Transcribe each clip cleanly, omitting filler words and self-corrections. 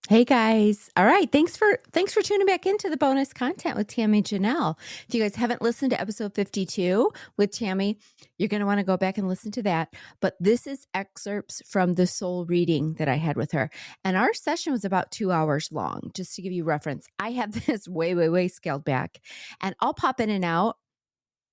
Hey guys. All right. Thanks for tuning back into the bonus content with Tammi Janel. If you guys haven't listened to episode 52 with Tammi, you're going to want to go back and listen to that. But this is excerpts from the soul reading that I had with her. And our session was about 2 hours long, just to give you reference. I have this way scaled back, and I'll pop in and out,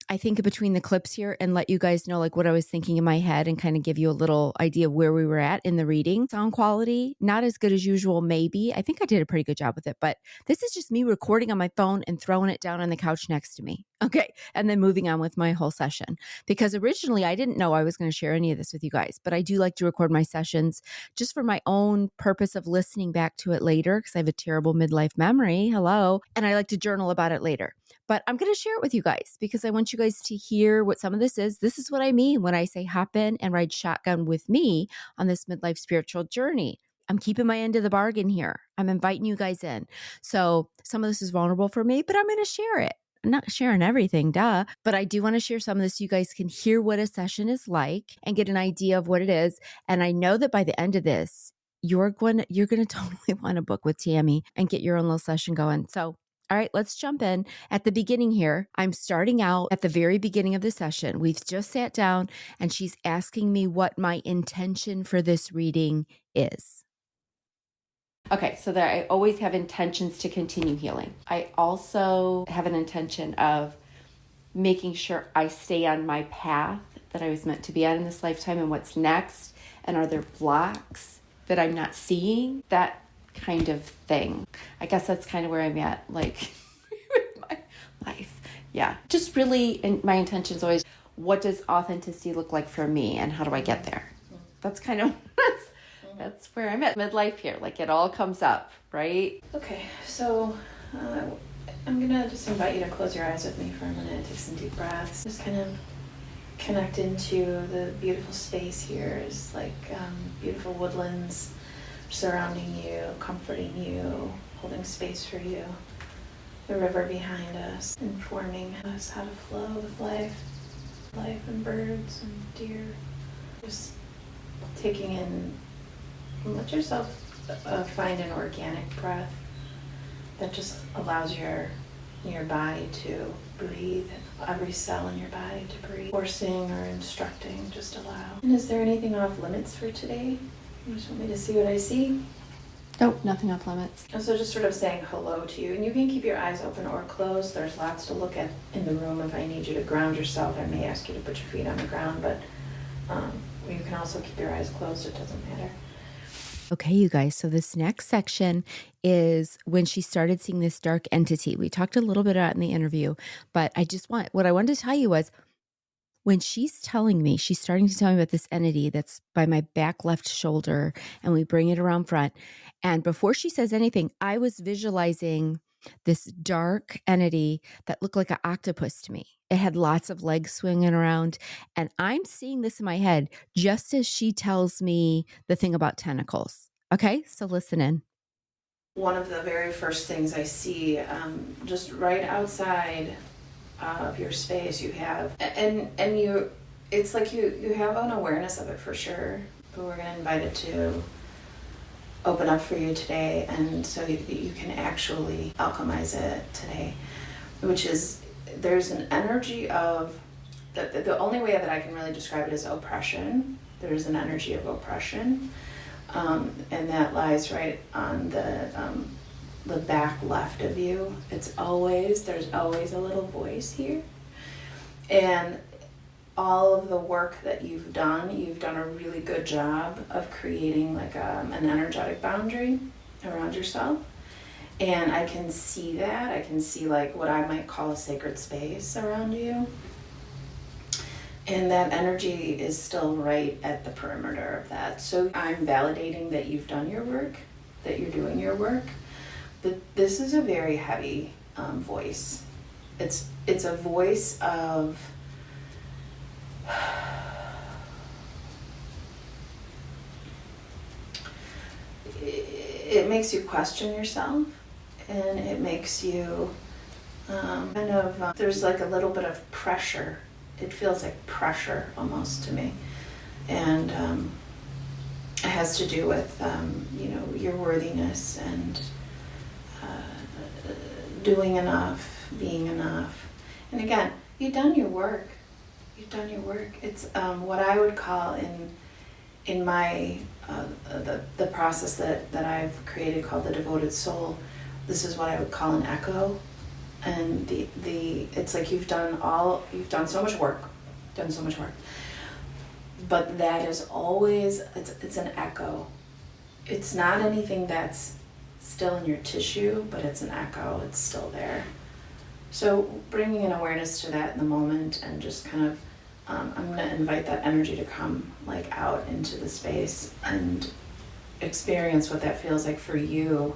I think, between the clips here and let you guys know like what I was thinking in my head and kind of give you a little idea of where we were at in the reading. Sound quality, not as good as usual, maybe. I think I did a pretty good job with it, but this is just me recording on my phone and throwing it down on the couch next to me. Okay. And then moving on with my whole session. Because originally I didn't know I was going to share any of this with you guys, but I do like to record my sessions just for my own purpose of listening back to it later because I have a terrible midlife memory. Hello. And I like to journal about it later. But I'm going to share it with you guys because I want you guys to hear what some of this is. This is what I mean when I say hop in and ride shotgun with me on this midlife spiritual journey. I'm keeping my end of the bargain here. I'm inviting you guys in. So some of this is vulnerable for me, but I'm going to share it. I'm not sharing everything, duh, but I do want to share some of this so you guys can hear what a session is like and get an idea of what it is. And I know that by the end of this, you're going to totally want to book with Tammi and get your own little session going. So all right, let's jump in. At the beginning here, I'm starting out at the very beginning of the session. We've just sat down and she's asking me what my intention for this reading is. Okay, so there I always have intentions to continue healing. I also have an intention of making sure I stay on my path that I was meant to be on in this lifetime and what's next. And are there blocks that I'm not seeing? That kind of thing. I guess that's kind of where I'm at, like, with my life. Yeah. Just really, and my intention is always, what does authenticity look like for me and how do I get there? That's kind of, that's where I'm at midlife here. Like it all comes up, right? Okay, so I'm gonna just invite you to close your eyes with me for a minute, take some deep breaths. Just kind of connect into the beautiful space here. It's like beautiful woodlands surrounding you, comforting you, holding space for you. The river behind us, informing us how to flow with life and birds and deer. Just taking in, let yourself find an organic breath that just allows your body to breathe, every cell in your body to breathe. Forcing or instructing, just allow. And is there anything off limits for today? You just want me to see what I see? Nope, nothing off limits. And so just sort of saying hello to you. And you can keep your eyes open or closed. There's lots to look at in the room. If I need you to ground yourself, I may ask you to put your feet on the ground, but you can also keep your eyes closed. It doesn't matter. Okay, you guys. So this next section is when she started seeing this dark entity. We talked a little bit about it in the interview, but what I wanted to tell you was, when she's starting to tell me about this entity that's by my back left shoulder, and we bring it around front. And before she says anything, I was visualizing this dark entity that looked like an octopus to me. It had lots of legs swinging around. And I'm seeing this in my head just as she tells me the thing about tentacles. Okay, so listen in. One of the very first things I see, just right outside of your space, you have, and you, it's like you have an awareness of it for sure, but we're going to invite it to open up for you today, and so you can actually alchemize it today, which is, there's an energy of, the only way that I can really describe it is oppression. There's an energy of oppression, and that lies right on the back left of you. There's always a little voice here. And all of the work that you've done a really good job of creating like an energetic boundary around yourself. And I can see that. I can see like what I might call a sacred space around you. And that energy is still right at the perimeter of that. So I'm validating that you've done your work, that you're doing your work. But this is a very heavy voice. It's a voice of it makes you question yourself, and it makes you there's like a little bit of pressure. It feels like pressure almost to me, and a has to do with, your worthiness and doing enough, being enough. And again, you've done your work. You've done your work. It's what I would call in my the process that I've created called the devoted soul. This is what I would call an echo, and the it's like you've done so much work, but that is always it's an echo. It's not anything that's still in your tissue, but it's an echo. It's still there. So bringing an awareness to that in the moment, and just kind of I'm going to invite that energy to come like out into the space and experience what that feels like for you,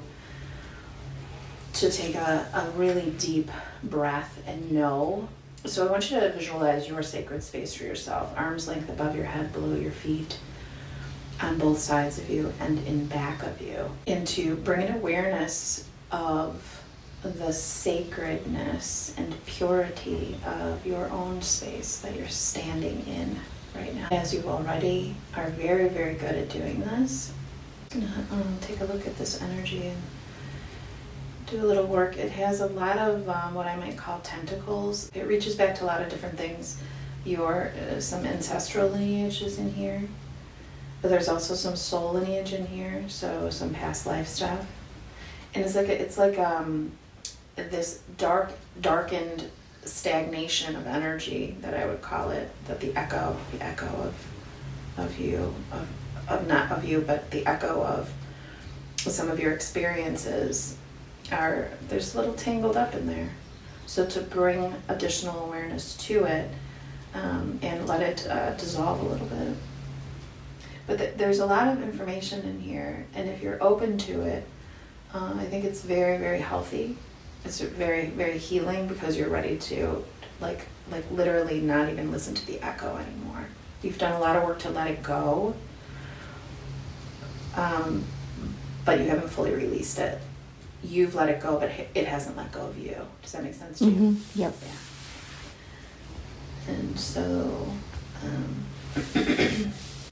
to take a really deep breath and know. So I want you to visualize your sacred space for yourself, arm's length above your head, below your feet, on both sides of you and in back of you, into bringing awareness of the sacredness and purity of your own space that you're standing in right now. As you already are very, very good at doing this, I'm gonna take a look at this energy and do a little work. It has a lot of what I might call tentacles. It reaches back to a lot of different things. Some ancestral lineage is in here, but there's also some soul lineage in here, so some past life stuff. And it's like this darkened stagnation of energy that I would call it, that the echo of you, of not of you, but the echo of some of your experiences there's a little tangled up in there. So to bring additional awareness to it, and let it dissolve a little bit. But there's a lot of information in here, and if you're open to it, I think it's very, very healthy. It's very, very healing, because you're ready to like literally not even listen to the echo anymore. You've done a lot of work to let it go, but you haven't fully released it. You've let it go, but it hasn't let go of you. Does that make sense to you? Mm-hmm. Yep. Yeah. And so,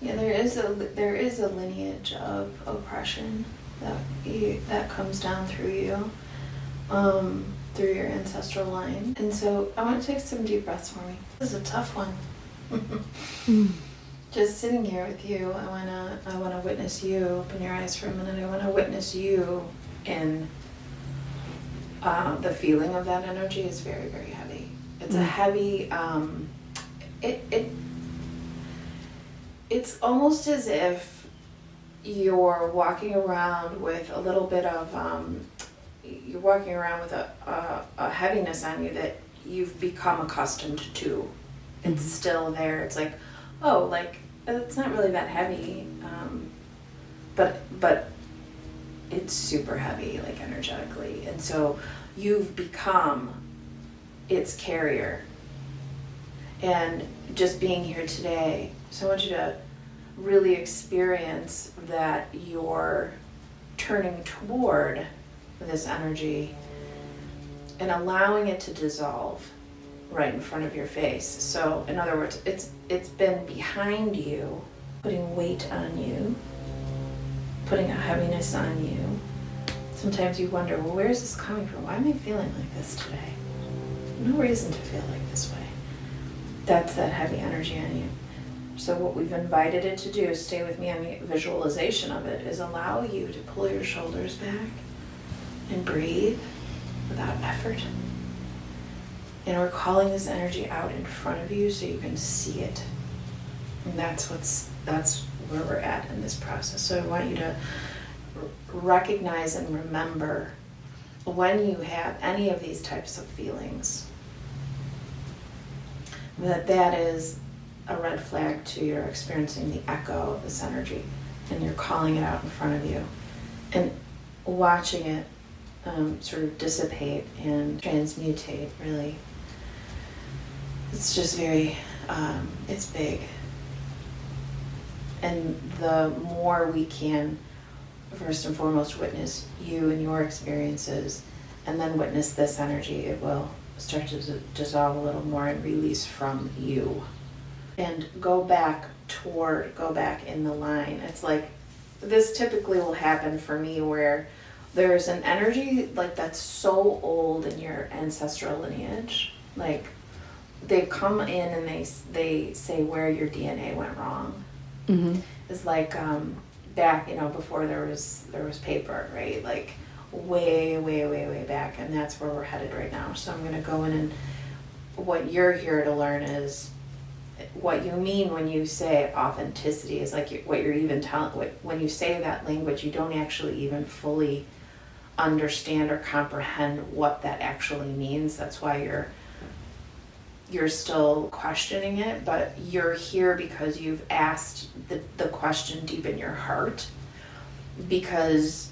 yeah, there is a lineage of oppression that comes down through you, through your ancestral line. And so I want to take some deep breaths for me. This is a tough one. Just sitting here with you, I wanna witness you. Open your eyes for a minute. I want to witness you in the feeling of that energy is very, very heavy. It's a heavy. It's almost as if you're walking around with a little bit of you're walking around with a heaviness on you that you've become accustomed to. It's still there. It's like, oh, like it's not really that heavy, but it's super heavy, like energetically, and so you've become its carrier. And just being here today, so I want you to really experience that you're turning toward this energy and allowing it to dissolve right in front of your face. So in other words, it's been behind you, putting weight on you, putting a heaviness on you. Sometimes you wonder, well, where is this coming from? Why am I feeling like this today? No reason to feel like this way. That's that heavy energy on you. So what we've invited it to do, stay with me on the visualization of it, is allow you to pull your shoulders back and breathe without effort. And we're calling this energy out in front of you so you can see it. And that's where we're at in this process. So I want you to recognize and remember when you have any of these types of feelings, that is a red flag to you're experiencing the echo of this energy, and you're calling it out in front of you and watching it sort of dissipate and transmutate. Really, it's just very it's big, and the more we can first and foremost witness you and your experiences, and then witness this energy, it will start to dissolve a little more and release from you. And go back in the line. It's like this typically will happen for me where there's an energy like that's so old in your ancestral lineage. Like they come in and they say where your DNA went wrong. Mm-hmm. It's like back, before there was paper, right? Like way back, and that's where we're headed right now. So I'm gonna go in, and what you're here to learn is what you mean when you say authenticity is like what you're even telling. When you say that language, you don't actually even fully understand or comprehend what that actually means. That's why you're still questioning it, but you're here because you've asked the question deep in your heart, because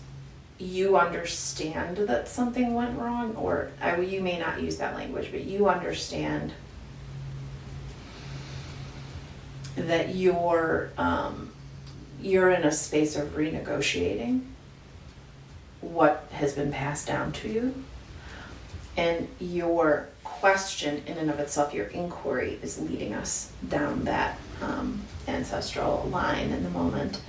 you understand that something went wrong, or you may not use that language, but you understand that you're in a space of renegotiating what has been passed down to you, and your question in and of itself, your inquiry, is leading us down that ancestral line in the moment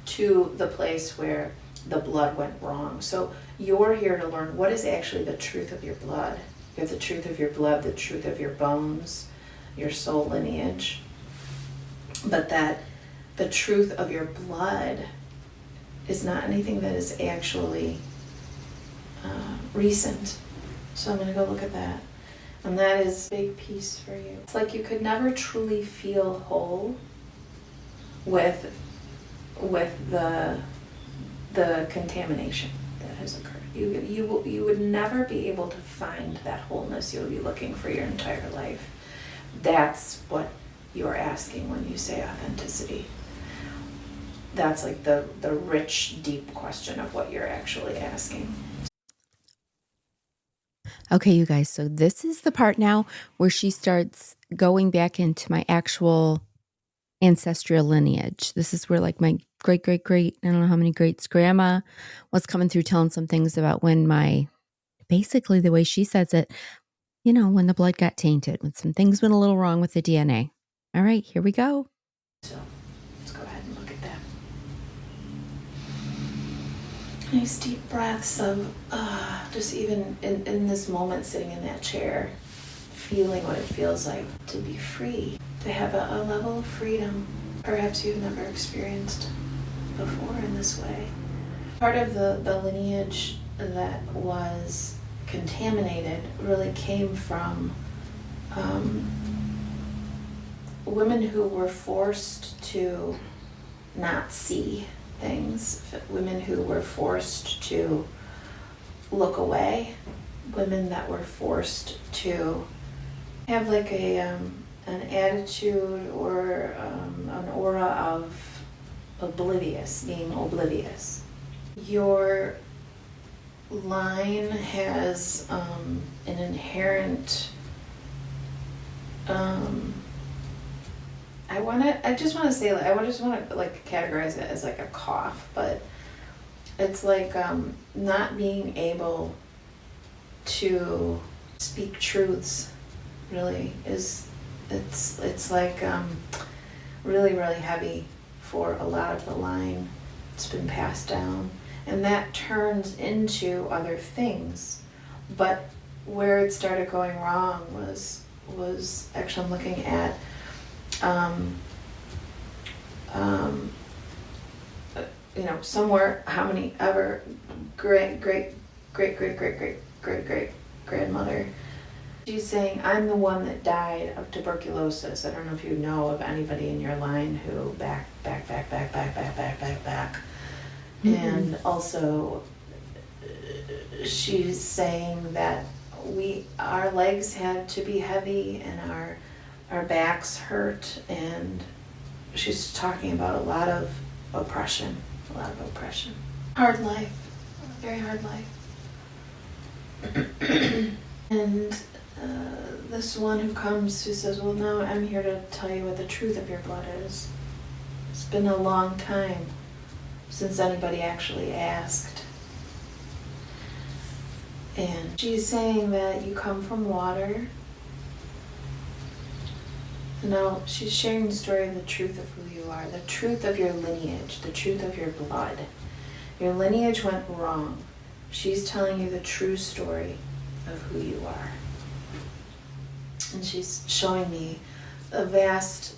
to the place where the blood went wrong. So you're here to learn what is actually the truth of your blood. You have the truth of your blood, the truth of your bones, your soul lineage, but that the truth of your blood is not anything that is actually recent. So I'm going to go look at that. And that is a big piece for you. It's like you could never truly feel whole with the contamination that has occurred. You would never be able to find that wholeness you would be looking for your entire life. That's what you're asking when you say authenticity. That's like the rich, deep question of what you're actually asking. Okay, you guys, so this is the part now where she starts going back into my actual ancestral lineage. This is where like my great, I don't know how many greats, grandma was coming through telling some things about when basically the way she says it, when the blood got tainted, when some things went a little wrong with the DNA. All right, here we go. So let's go ahead and look at that. Nice deep breaths of just even in this moment, sitting in that chair, feeling what it feels like to be free, to have a level of freedom perhaps you've never experienced before in this way. Part of the lineage that was contaminated really came from women who were forced to not see things, women who were forced to look away, women that were forced to have like an attitude or an aura of being oblivious. Your line has an inherent I just want to categorize it as like a cough, but it's like not being able to speak truths really it's like really heavy for a lot of the line. It's been passed down, and that turns into other things. But where it started going wrong was actually, I'm looking at somewhere, how many ever great grandmother, she's saying, I'm the one that died of tuberculosis. I don't know if you know of anybody in your line who back. Mm-hmm. And also she's saying that our legs had to be heavy and our backs hurt, and she's talking about a lot of oppression. Hard life, very hard life. And this one who comes, who says, well, no, I'm here to tell you what the truth of your blood is. It's been a long time since anybody actually asked. And she's saying that you come from water, No, she's sharing the story of the truth of who you are, the truth of your lineage, the truth of your blood. Your lineage went wrong. She's telling you the true story of who you are. And she's showing me a vast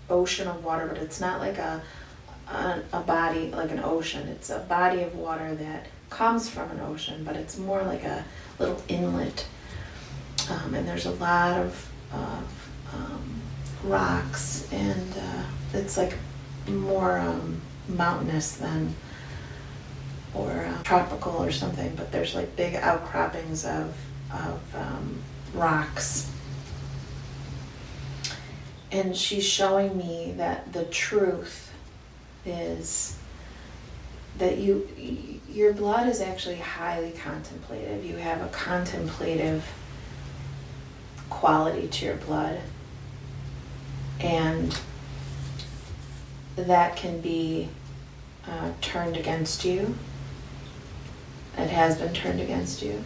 ocean of water, but it's not like a body, like an ocean. It's a body of water that comes from an ocean, but it's more like a little inlet. And there's a lot of rocks, and it's like more mountainous than or tropical or something, but there's like big outcroppings of rocks. And she's showing me that the truth is that your blood is actually highly contemplative. You have a contemplative quality to your blood, and that can be turned against you. It has been turned against you.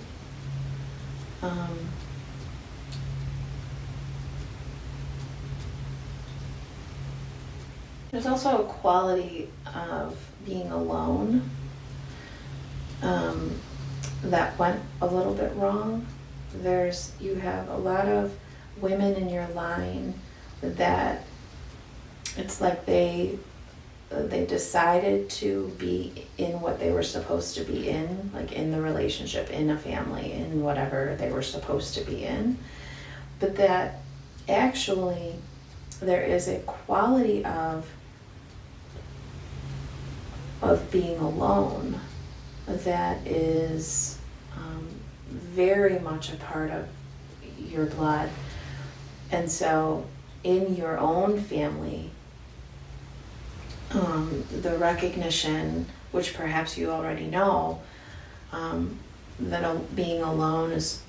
There's also a quality of being alone that went a little bit wrong. You have a lot of women in your line that it's like they decided to be in what they were supposed to be in, like in the relationship, in a family, in whatever they were supposed to be in. But that actually there is a quality of being alone that is very much a part of your blood. And so in your own family, the recognition, which perhaps you already know, that being alone is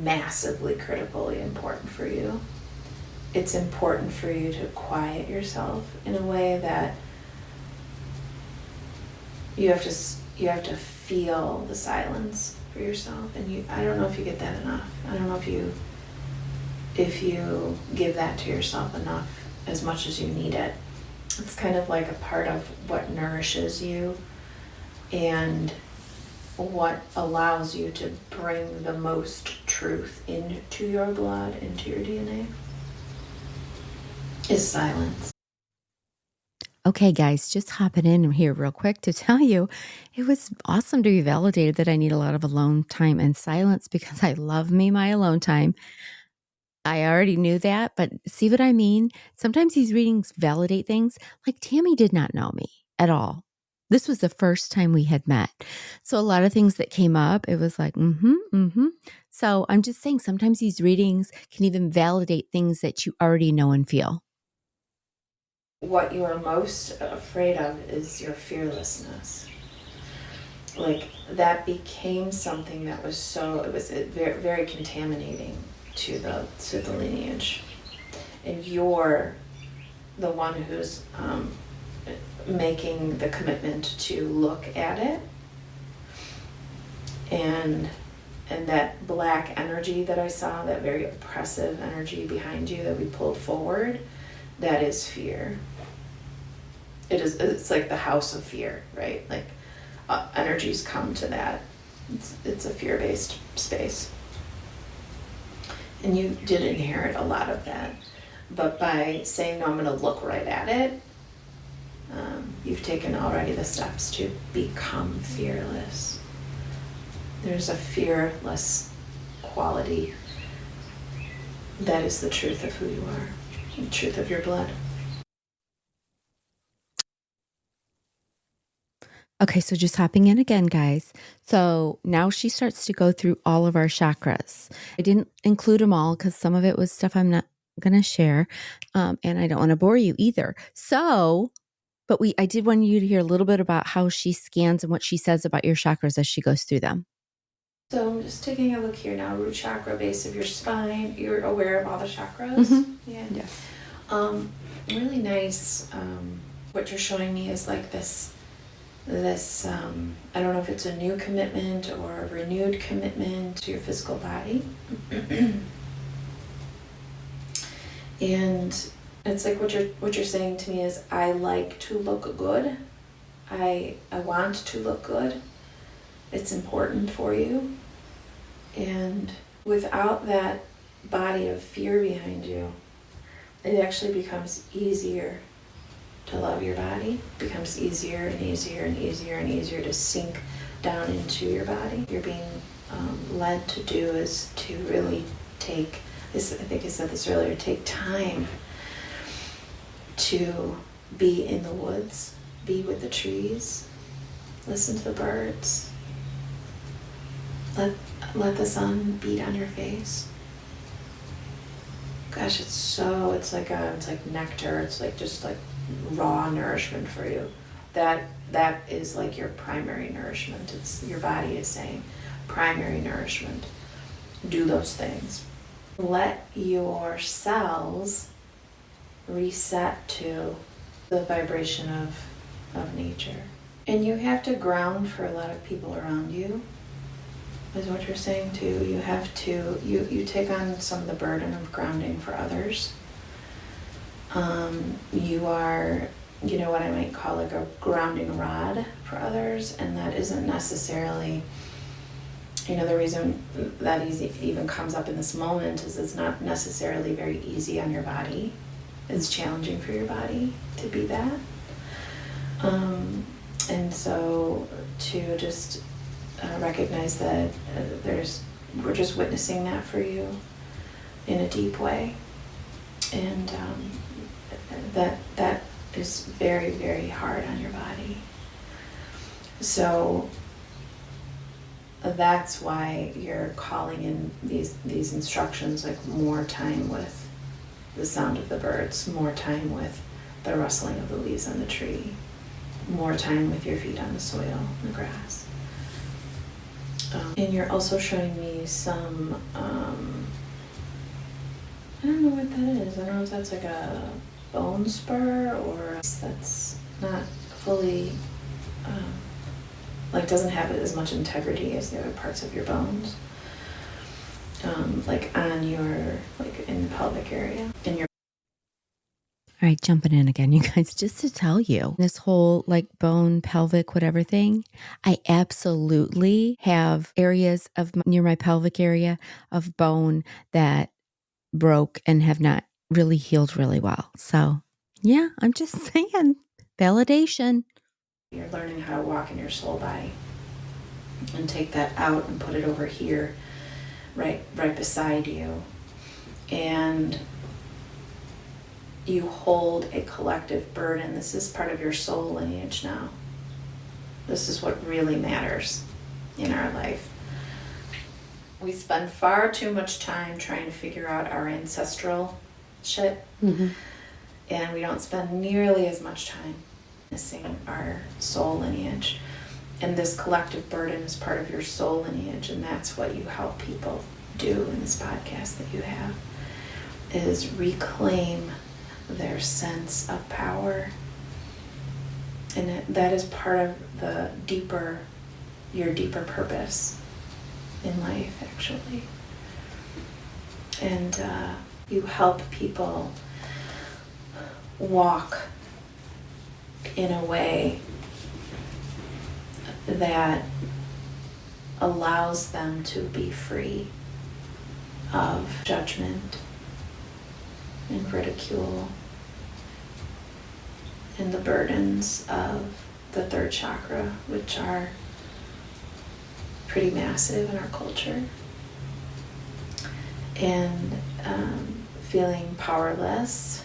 massively critically important for you. It's important for you to quiet yourself in a way that you have to feel the silence for yourself, and I don't know if you get that enough. I don't know if you give that to yourself enough, as much as you need it. It's kind of like a part of what nourishes you and what allows you to bring the most truth into your blood, into your DNA, is silence. Okay, guys, just hopping in here real quick to tell you, it was awesome to be validated that I need a lot of alone time and silence because I love me my alone time. I already knew that, but see what I mean? Sometimes these readings validate things. Like Tammi did not know me at all. This was the first time we had met. So a lot of things that came up, it was like, So I'm just saying sometimes these readings can even validate things that you already know and feel. What you are most afraid of is your fearlessness. Like that became something that was it was very, very contaminating to the lineage. And you're the one who's making the commitment to look at it. And that black energy that I saw, that very oppressive energy behind you that we pulled forward, that is fear. It's like the house of fear, right? Like energies come to that. It's a fear-based space. And you did inherit a lot of that. But by saying, no, I'm going to look right at it, you've taken already the steps to become fearless. There's a fearless quality that is the truth of who you are, the truth of your blood. Okay, so just hopping in again, guys. So now she starts to go through all of our chakras. I didn't include them all because some of it was stuff I'm not going to share, and I don't want to bore you either. So, but I did want you to hear a little bit about how she scans and what she says about your chakras as she goes through them. So I'm just taking a look here now. Root chakra, base of your spine. You're aware of all the chakras? Mm-hmm. Yeah. Yes. Really nice. What you're showing me is like this, I don't know if it's a new commitment or a renewed commitment to your physical body. And it's like what you're saying to me is, I like to look good. I want to look good. It's important for you. And without that body of fear behind you, it actually becomes easier to love your body. It becomes easier and easier and easier and easier to sink down into your body. You're being led to do is to really take this, I think I said this earlier, take time to be in the woods, be with the trees, listen to the birds, let the sun beat on your face. Gosh, it's like nectar. It's like just like raw nourishment for you. That is like your primary nourishment. It's your body is saying primary nourishment. Do those things. Let your cells reset to the vibration of nature. And you have to ground for a lot of people around you, is what you're saying too. You have to, you take on some of the burden of grounding for others. You are, what I might call like a grounding rod for others, and that isn't necessarily, the reason that even comes up in this moment is it's not necessarily very easy on your body. It's challenging for your body to be that. And so to just recognize that we're just witnessing that for you in a deep way. And that is very, very hard on your body. So that's why you're calling in these instructions, like more time with the sound of the birds, more time with the rustling of the leaves on the tree, more time with your feet on the soil, the grass. And you're also showing me some, I don't know what that is. I don't know if that's like a bone spur or that's not fully, doesn't have as much integrity as the other parts of your bones. Like on your, like in the pelvic area, in your. All right, jumping in again, you guys, just to tell you, this whole like bone, pelvic, whatever thing, I absolutely have areas near my pelvic area of bone that broke and have not really healed really well. So yeah, I'm just saying, validation. You're learning how to walk in your soul body and take that out and put it over here, right beside you. And you hold a collective burden. This is part of your soul lineage now. This is what really matters in our life. We spend far too much time trying to figure out our ancestral shit. Mm-hmm. And we don't spend nearly as much time missing our soul lineage. And this collective burden is part of your soul lineage, and that's what you help people do in this podcast that you have, is reclaim their sense of power. And that is part of your deeper purpose in life, actually. And you help people walk in a way that allows them to be free of judgment and ridicule and the burdens of the third chakra, which are pretty massive in our culture. And feeling powerless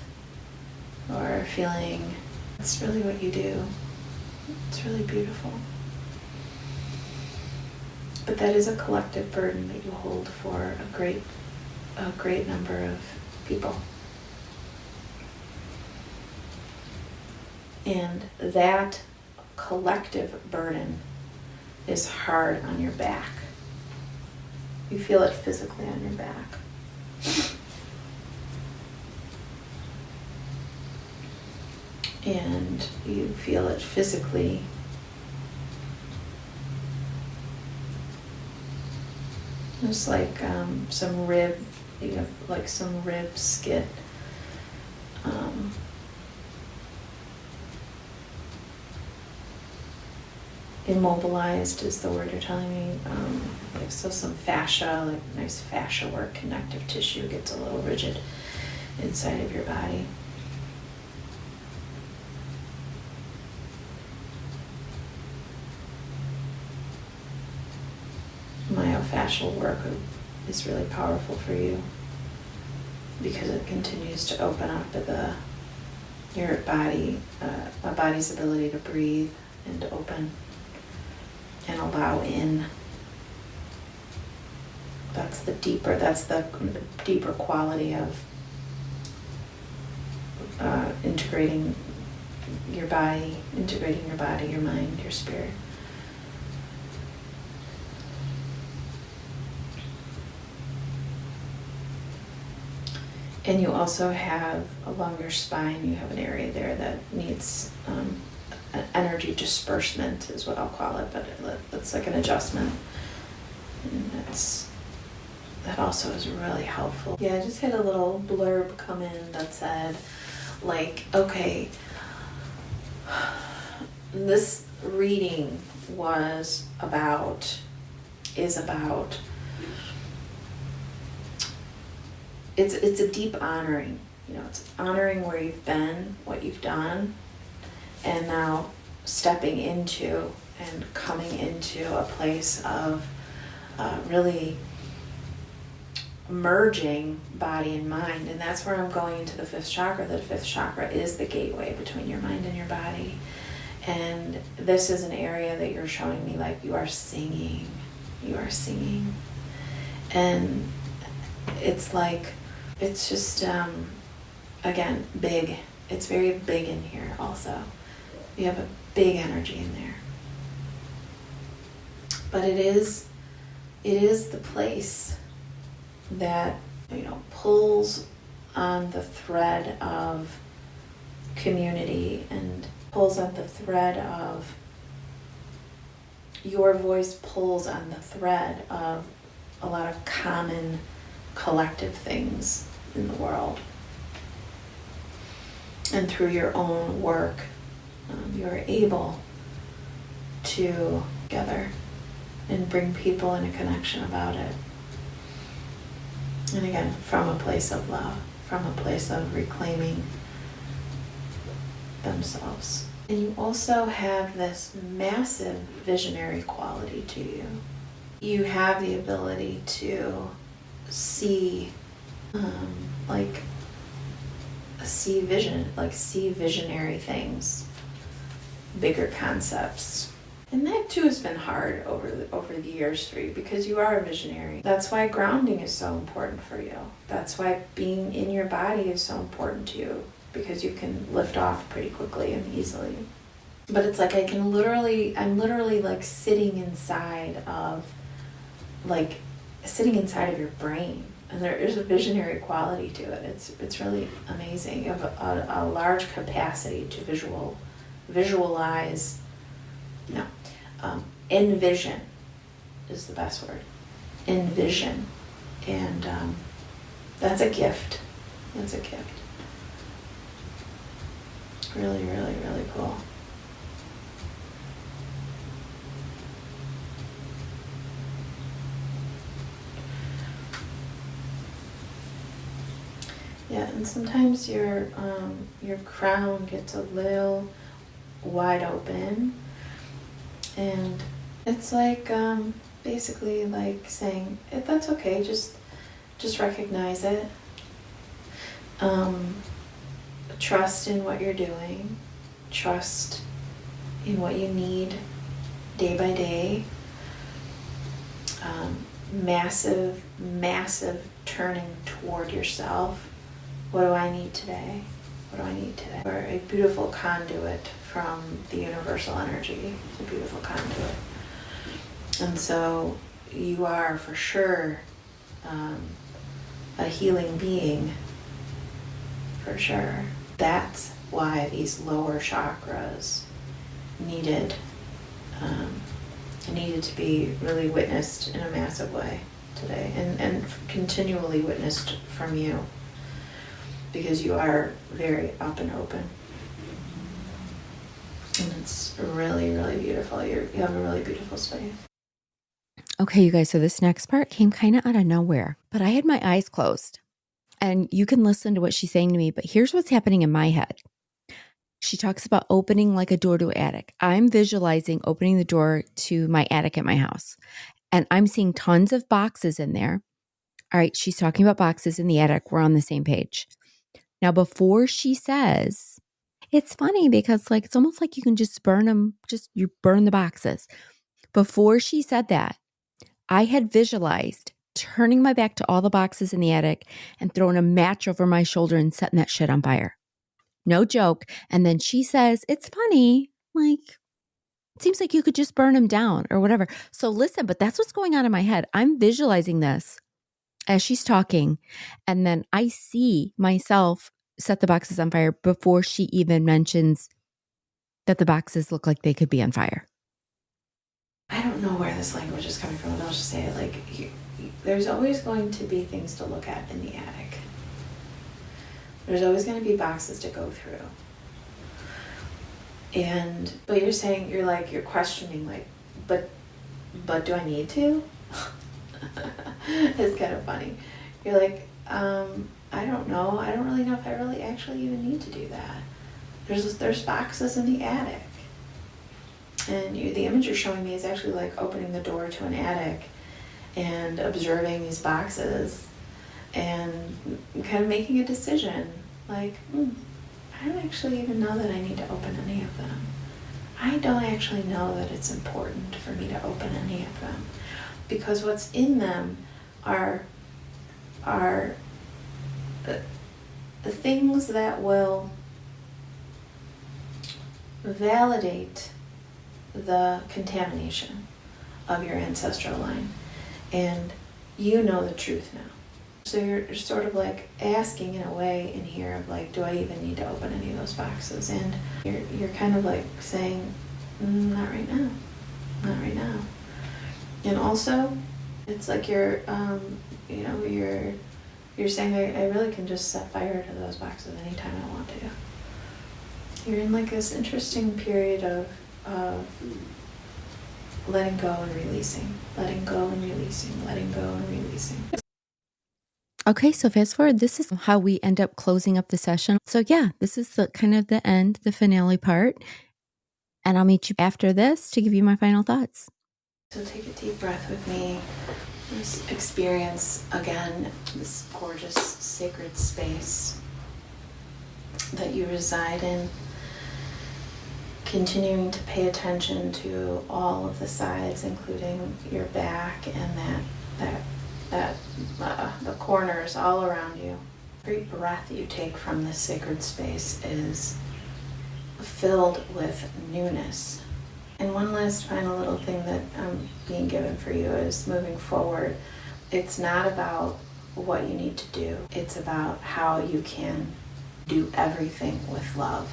or feeling, that's really what you do. It's really beautiful. But that is a collective burden that you hold for a great number of people. And that collective burden is hard on your back. You feel it physically on your back. And you feel it physically just like some rib skit immobilized is the word you're telling me. So some fascia, like nice fascia work, connective tissue gets a little rigid inside of your body. Myofascial work is really powerful for you because it continues to open up your body, a body's ability to breathe and to open and allow in. That's the deeper quality of integrating your body, your mind, your spirit. And you also have along your spine, you have an area there that needs energy disbursement is what I'll call it, but it's like an adjustment. And that also is really helpful. Yeah, I just had a little blurb come in that said, like, okay, this reading is about it's a deep honoring. It's honoring where you've been, what you've done, and now stepping into and coming into a place of really merging body and mind. And that's where I'm going into the fifth chakra. The fifth chakra is the gateway between your mind and your body. And this is an area that you're showing me, like, you are singing. And it's like, it's just, again, big. It's very big in here also. You have a big energy in there. But it is the place that, pulls on the thread of community and pulls on the thread of your voice, pulls on the thread of a lot of common collective things in the world. And through your own work, you're able to gather and bring people in a connection about it. And again, from a place of love, from a place of reclaiming themselves. And you also have this massive visionary quality to you. You have the ability to see, see visionary things, bigger concepts. And that too has been hard over the years for you because you are a visionary. That's why grounding is so important for you. That's why being in your body is so important to you, because you can lift off pretty quickly and easily. But it's like I'm literally like sitting inside of your brain. And there is a visionary quality to it. It's really amazing. You have a large capacity to visualize. Envision is the best word. Envision. And that's a gift. That's a gift. Really, really, really cool. Yeah, and sometimes your crown gets a little wide open, and it's like basically like saying, that's okay, just recognize it. Trust in what you're doing. Trust in what you need day by day. Massive turning toward yourself. What do I need today? What do I need today? We're a beautiful conduit from the universal energy. It's a beautiful conduit. And so you are for sure a healing being. For sure. That's why these lower chakras needed to be really witnessed in a massive way today, and continually witnessed from you. because you are very up and open. And it's really, really beautiful. You have a really beautiful space. Okay, you guys, so this next part came kind of out of nowhere, but I had my eyes closed. And you can listen to what she's saying to me, but here's what's happening in my head. She talks about opening like a door to an attic. I'm visualizing opening the door to my attic at my house, and I'm seeing tons of boxes in there. All right, she's talking about boxes in the attic. We're on the same page. Now, before she says, it's funny because like it's almost like you can just burn them, you burn the boxes. Before she said that, I had visualized turning my back to all the boxes in the attic and throwing a match over my shoulder and setting that shit on fire. No joke. And then she says, it's funny, like, it seems like you could just burn them down or whatever. So listen, but that's what's going on in my head. I'm visualizing this as she's talking. And then I see myself set the boxes on fire before she even mentions that the boxes look like they could be on fire. I don't know where this language is coming from, and I'll just say it like, there's always going to be things to look at in the attic. There's always going to be boxes to go through. But you're saying, you're questioning, like, but do I need to? It's kind of funny. You're like, I don't know. I don't really know if I really actually even need to do that. There's boxes in the attic. And the image you're showing me is actually like opening the door to an attic and observing these boxes and kind of making a decision like, I don't actually even know that I need to open any of them. I don't actually know that it's important for me to open any of them, because what's in them are the things that will validate the contamination of your ancestral line, and you know the truth now. So you're sort of like asking in a way in here of like, do I even need to open any of those boxes? And you're kind of like saying, not right now, not right now. And also, it's like you're saying I really can just set fire to those boxes anytime I want to. You're in like this interesting period of letting go and releasing, letting go and releasing, letting go and releasing. Okay, so fast forward, this is how we end up closing up the session. So yeah, this is the kind of the end, the finale part. And I'll meet you after this to give you my final thoughts. So take a deep breath with me. Just experience again this gorgeous sacred space that you reside in. Continuing to pay attention to all of the sides, including your back and the corners all around you. Every breath that you take from this sacred space is filled with newness. And one last final little thing that I'm being given for you is moving forward. It's not about what you need to do. It's about how you can do everything with love.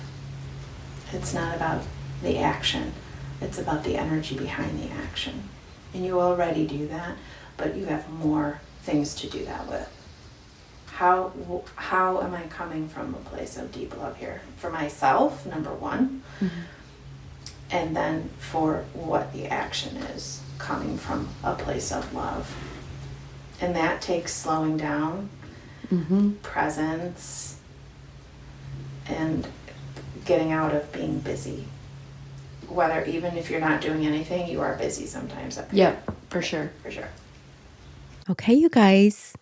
It's not about the action. It's about the energy behind the action. And you already do that, but you have more things to do that with. How am I coming from a place of deep love here? For myself, number one. Mm-hmm. And then for what the action is, coming from a place of love. And that takes slowing down, presence, and getting out of being busy. Whether even if you're not doing anything, you are busy sometimes. Yep, for sure. For sure. Okay, you guys.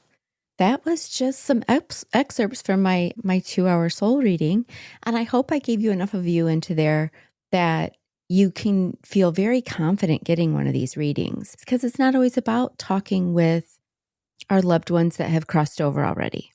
That was just some excerpts from my 2-hour soul reading. And I hope I gave you enough of you into there that you can feel very confident getting one of these readings, because it's not always about talking with our loved ones that have crossed over already.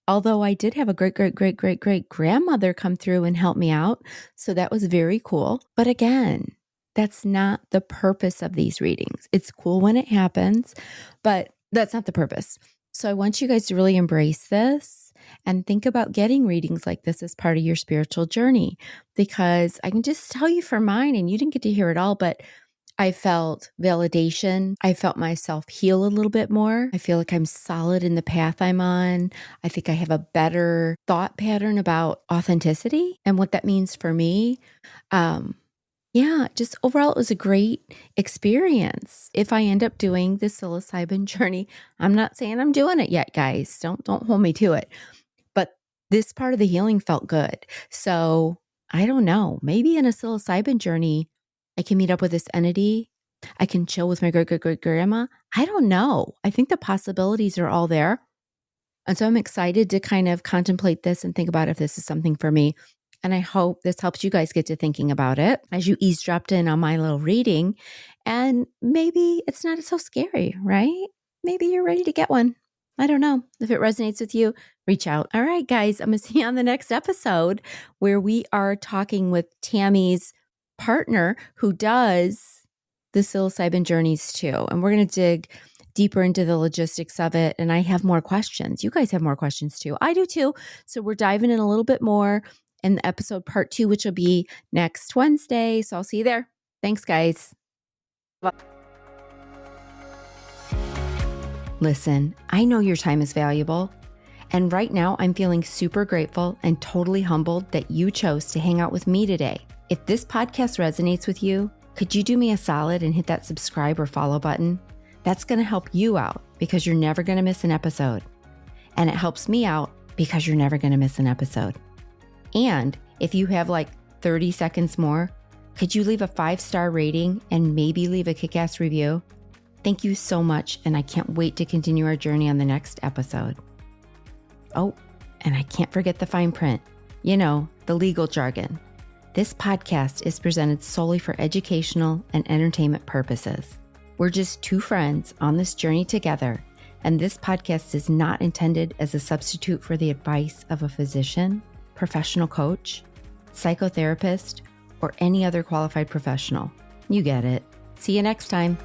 Although I did have a great grandmother come through and help me out. So that was very cool. But again, that's not the purpose of these readings. It's cool when it happens, but that's not the purpose. So I want you guys to really embrace this and think about getting readings like this as part of your spiritual journey, because I can just tell you for mine, and you didn't get to hear it all, but I felt validation. I felt myself heal a little bit more. I feel like I'm solid in the path I'm on. I think I have a better thought pattern about authenticity and what that means for me. Yeah, just overall, it was a great experience. If I end up doing the psilocybin journey, I'm not saying I'm doing it yet, guys. Don't hold me to it. But this part of the healing felt good. So I don't know. Maybe in a psilocybin journey, I can meet up with this entity. I can chill with my great-great-great-grandma. I don't know. I think the possibilities are all there. And so I'm excited to kind of contemplate this and think about if this is something for me. And I hope this helps you guys get to thinking about it as you eavesdropped in on my little reading. And maybe it's not so scary, right? Maybe you're ready to get one. I don't know. If it resonates with you, reach out. All right, guys, I'm going to see you on the next episode where we are talking with Tammy's partner who does the psilocybin journeys too. And we're going to dig deeper into the logistics of it. And I have more questions. You guys have more questions too. I do too. So we're diving in a little bit more in episode part 2, which will be next Wednesday. So I'll see you there. Thanks, guys. Listen, I know your time is valuable. And right now, I'm feeling super grateful and totally humbled that you chose to hang out with me today. If this podcast resonates with you, could you do me a solid and hit that subscribe or follow button? That's going to help you out because you're never going to miss an episode. And it helps me out because you're never going to miss an episode. And if you have like 30 seconds more, could you leave a 5-star rating and maybe leave a kick-ass review? Thank you so much, and I can't wait to continue our journey on the next episode. Oh, and I can't forget the fine print. You know, the legal jargon. This podcast is presented solely for educational and entertainment purposes. We're just two friends on this journey together, and this podcast is not intended as a substitute for the advice of a physician, professional coach, psychotherapist, or any other qualified professional. You get it. See you next time.